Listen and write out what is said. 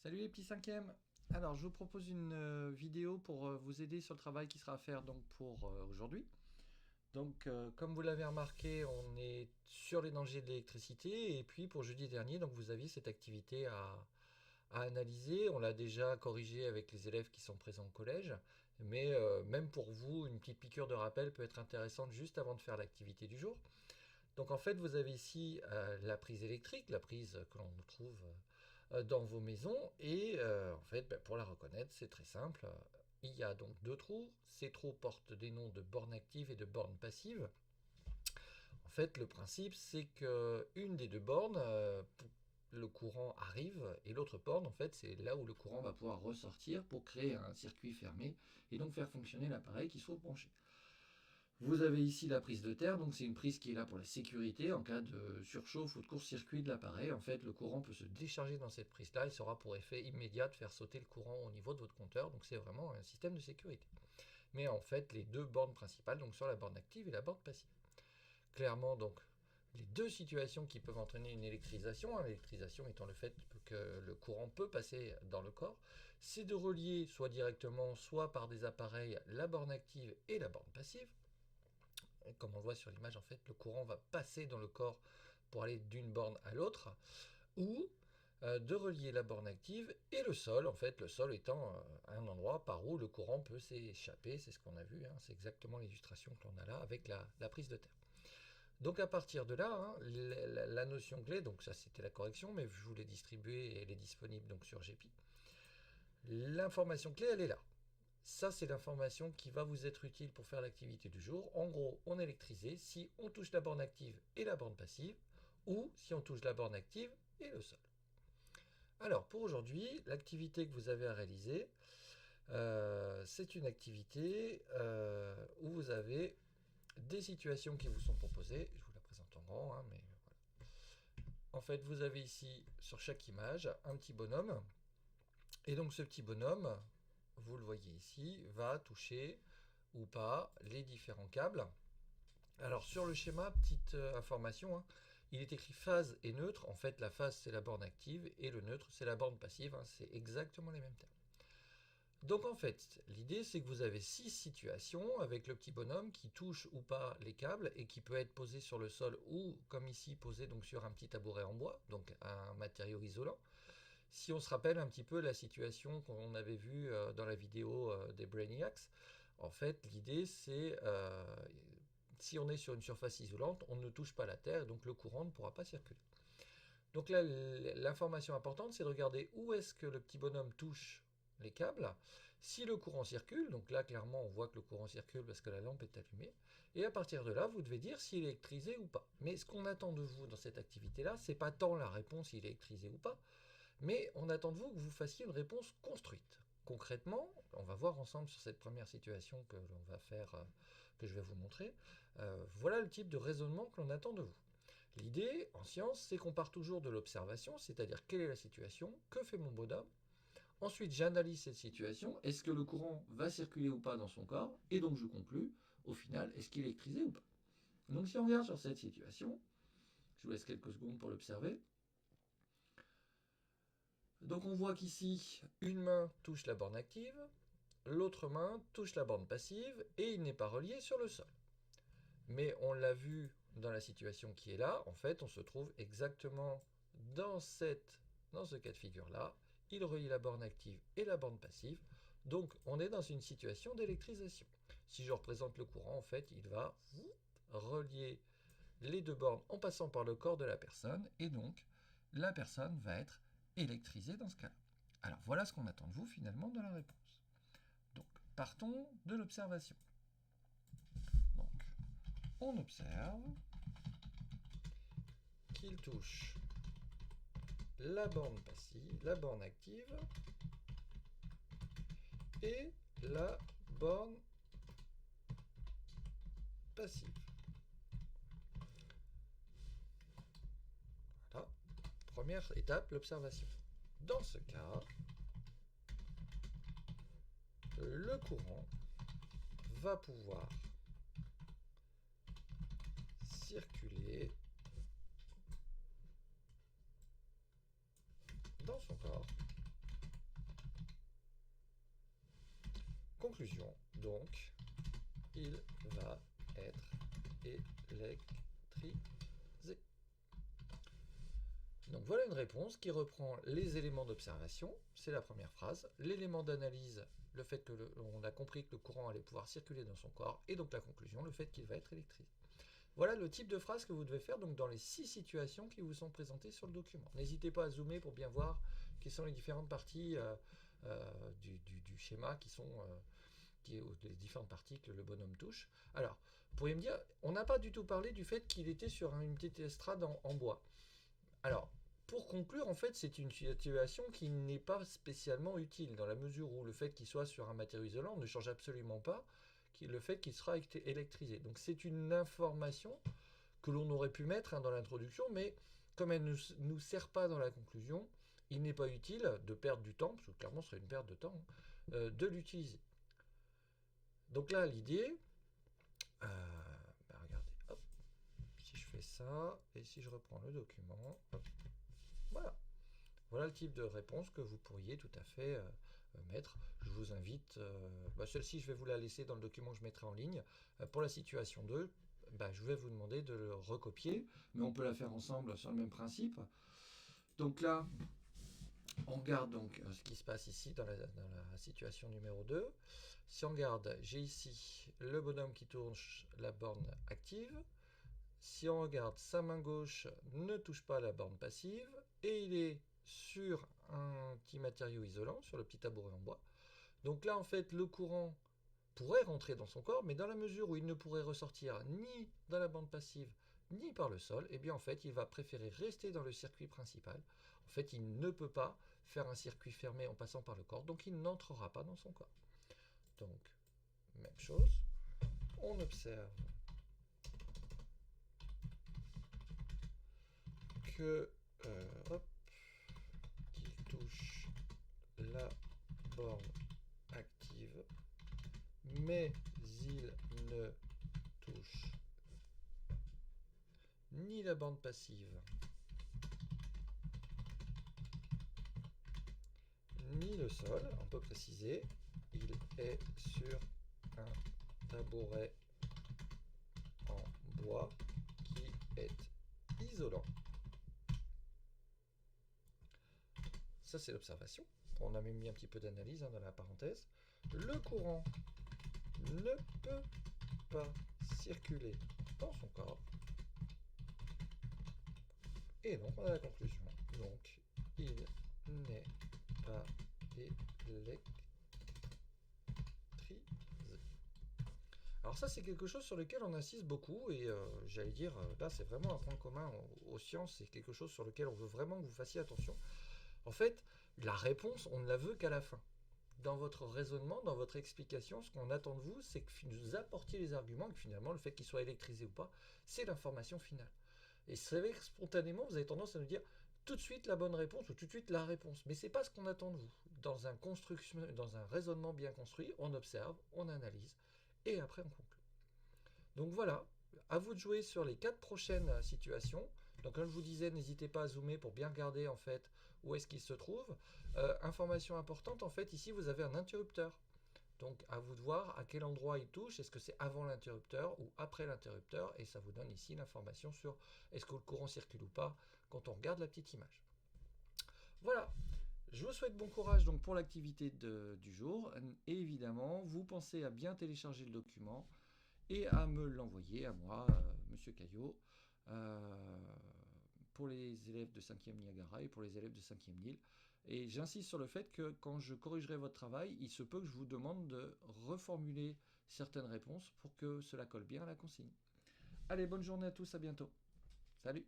Salut les petits cinquièmes. Alors, je vous propose une vidéo pour vous aider sur le travail qui sera à faire donc pour aujourd'hui. Donc, comme vous l'avez remarqué, on est sur les dangers de l'électricité. Et puis, pour jeudi dernier, donc vous aviez cette activité à analyser. On l'a déjà corrigé avec les élèves qui sont présents au collège. Mais même pour vous, une petite piqûre de rappel peut être intéressante juste avant de faire l'activité du jour. Donc en fait, vous avez ici la prise électrique, la prise que l'on trouve dans vos maisons. Et en fait, pour la reconnaître, c'est très simple. Il y a donc deux trous. Ces trous portent des noms de bornes actives et de bornes passives. En fait, le principe, c'est qu'une des deux bornes, le courant arrive, et l'autre borne, en fait, c'est là où le courant va pouvoir ressortir pour créer un circuit fermé et donc faire fonctionner l'appareil qui se trouve branché. Vous avez ici la prise de terre, donc c'est une prise qui est là pour la sécurité en cas de surchauffe ou de court-circuit de l'appareil. En fait, le courant peut se décharger dans cette prise-là et sera pour effet immédiat de faire sauter le courant au niveau de votre compteur. Donc c'est vraiment un système de sécurité. Mais en fait, les deux bornes principales, donc sur la borne active et la borne passive. Clairement, donc, les deux situations qui peuvent entraîner une électrisation, l'électrisation étant le fait que le courant peut passer dans le corps, c'est de relier soit directement, soit par des appareils, la borne active et la borne passive. Et comme on le voit sur l'image, en fait, le courant va passer dans le corps pour aller d'une borne à l'autre, ou de relier la borne active et le sol, en fait, le sol étant un endroit par où le courant peut s'échapper, c'est ce qu'on a vu, hein, c'est exactement l'illustration que l'on a là avec la prise de terre. Donc à partir de là, hein, la notion clé, donc ça c'était la correction, mais je vous l'ai distribuée et elle est disponible donc sur GPI. L'information clé, elle est là. Ça, c'est l'information qui va vous être utile pour faire l'activité du jour. En gros, on est électrisé si on touche la borne active et la borne passive, ou si on touche la borne active et le sol. Alors, pour aujourd'hui, l'activité que vous avez à réaliser, c'est une activité où vous avez des situations qui vous sont proposées. Je vous la présente en grand, hein, mais voilà. En fait, vous avez ici, sur chaque image, un petit bonhomme. Et donc, ce petit bonhomme, vous le voyez ici, va toucher ou pas les différents câbles. Alors sur le schéma, petite information, hein, il est écrit phase et neutre. En fait, la phase c'est la borne active et le neutre c'est la borne passive. Hein, c'est exactement les mêmes termes. Donc en fait, l'idée c'est que vous avez 6 situations avec le petit bonhomme qui touche ou pas les câbles et qui peut être posé sur le sol ou comme ici posé donc sur un petit tabouret en bois, donc un matériau isolant. Si on se rappelle un petit peu la situation qu'on avait vue dans la vidéo des Brainiacs, en fait, l'idée c'est si on est sur une surface isolante, on ne touche pas la terre, donc le courant ne pourra pas circuler. Donc là, l'information importante, c'est de regarder où est-ce que le petit bonhomme touche les câbles. Si le courant circule, donc là, clairement, on voit que le courant circule parce que la lampe est allumée. Et à partir de là, vous devez dire s'il est électrisé ou pas. Mais ce qu'on attend de vous dans cette activité-là, c'est pas tant la réponse s'il est électrisé ou pas, mais on attend de vous que vous fassiez une réponse construite. Concrètement, on va voir ensemble sur cette première situation que l'on va faire, que je vais vous montrer. Voilà le type de raisonnement que l'on attend de vous. L'idée en science, c'est qu'on part toujours de l'observation, c'est-à-dire quelle est la situation, que fait mon bonhomme. Ensuite, j'analyse cette situation, est-ce que le courant va circuler ou pas dans son corps, et donc je conclus, au final, est-ce qu'il est électrisé ou pas. Donc si on regarde sur cette situation, je vous laisse quelques secondes pour l'observer. Donc on voit qu'ici, une main touche la borne active, l'autre main touche la borne passive, et il n'est pas relié sur le sol. Mais on l'a vu dans la situation qui est là, en fait, on se trouve exactement dans ce cas de figure-là. Il relie la borne active et la borne passive, donc on est dans une situation d'électrisation. Si je représente le courant, en fait, il va relier les deux bornes en passant par le corps de la personne, et donc la personne va être électrisée dans ce cas-là. Alors voilà ce qu'on attend de vous finalement dans la réponse. Donc partons de l'observation. Donc on observe qu'il touche la borne passive, la borne active et la borne passive. Voilà. Première étape, l'observation. Dans ce cas, le courant va pouvoir circuler dans son corps conclusion, donc, il va être électrisé. Donc voilà une réponse qui reprend les éléments d'observation, c'est la première phrase, l'élément d'analyse, le fait que on a compris que le courant allait pouvoir circuler dans son corps, et donc la conclusion, le fait qu'il va être électrisé. Voilà le type de phrase que vous devez faire donc dans les 6 situations qui vous sont présentées sur le document. N'hésitez pas à zoomer pour bien voir quelles sont les différentes parties du schéma les différentes parties que le bonhomme touche. Alors, vous pourriez me dire, on n'a pas du tout parlé du fait qu'il était sur une petite estrade en bois. Alors, pour conclure, en fait, c'est une situation qui n'est pas spécialement utile, dans la mesure où le fait qu'il soit sur un matériau isolant ne change absolument pas le fait qu'il sera électrisé. Donc c'est une information que l'on aurait pu mettre dans l'introduction, mais comme elle ne nous sert pas dans la conclusion, il n'est pas utile de perdre du temps, parce que clairement ce serait une perte de temps, de l'utiliser. Donc là, l'idée, regardez, hop, si je fais ça, et si je reprends le document, hop, voilà. Voilà le type de réponse que vous pourriez tout à fait mettre. Je vous invite, celle-ci je vais vous la laisser dans le document que je mettrai en ligne. Pour la situation 2, je vais vous demander de le recopier, mais on peut la faire ensemble sur le même principe. Donc là, on regarde donc ce qui se passe ici dans la situation numéro 2. Si on regarde, j'ai ici le bonhomme qui touche la borne active. Si on regarde, sa main gauche ne touche pas la borne passive et il est sur un petit matériau isolant, sur le petit tabouret en bois. Donc là, en fait, le courant pourrait rentrer dans son corps, mais dans la mesure où il ne pourrait ressortir ni dans la bande passive, ni par le sol, eh bien en fait, il va préférer rester dans le circuit principal. En fait, il ne peut pas faire un circuit fermé en passant par le corps, donc il n'entrera pas dans son corps. Donc, même chose, on observe que qu'il touche la borne active, mais il ne touche ni la bande passive, ni le sol. On peut préciser, il est sur un tabouret en bois qui est isolant. Ça, c'est l'observation. On a même mis un petit peu d'analyse dans la parenthèse. Le courant ne peut pas circuler dans son corps. Et donc, on a la conclusion. Donc, il n'est pas électrisé. Alors ça, c'est quelque chose sur lequel on insiste beaucoup, et j'allais dire, là, c'est vraiment un point commun aux sciences, c'est quelque chose sur lequel on veut vraiment que vous fassiez attention. En fait, la réponse, on ne la veut qu'à la fin. Dans votre raisonnement, dans votre explication, ce qu'on attend de vous, c'est que vous apportiez les arguments, et que finalement, le fait qu'il soit électrisé ou pas, c'est l'information finale. Et c'est vrai que spontanément, vous avez tendance à nous dire tout de suite la bonne réponse ou tout de suite la réponse. Mais ce n'est pas ce qu'on attend de vous. Dans un raisonnement bien construit, on observe, on analyse, et après on conclut. Donc voilà, à vous de jouer sur les 4 prochaines situations. Donc comme je vous disais, n'hésitez pas à zoomer pour bien regarder en fait où est-ce qu'il se trouve. Information importante, en fait, ici vous avez un interrupteur. Donc à vous de voir à quel endroit il touche, est-ce que c'est avant l'interrupteur ou après l'interrupteur, et ça vous donne ici l'information sur est-ce que le courant circule ou pas quand on regarde la petite image. Voilà, je vous souhaite bon courage donc pour l'activité du jour, et évidemment vous pensez à bien télécharger le document et à me l'envoyer à moi, Monsieur Caillot, pour les élèves de 5e Niagara et pour les élèves de 5e Lille. Et j'insiste sur le fait que quand je corrigerai votre travail, il se peut que je vous demande de reformuler certaines réponses pour que cela colle bien à la consigne. Allez, bonne journée à tous, à bientôt. Salut!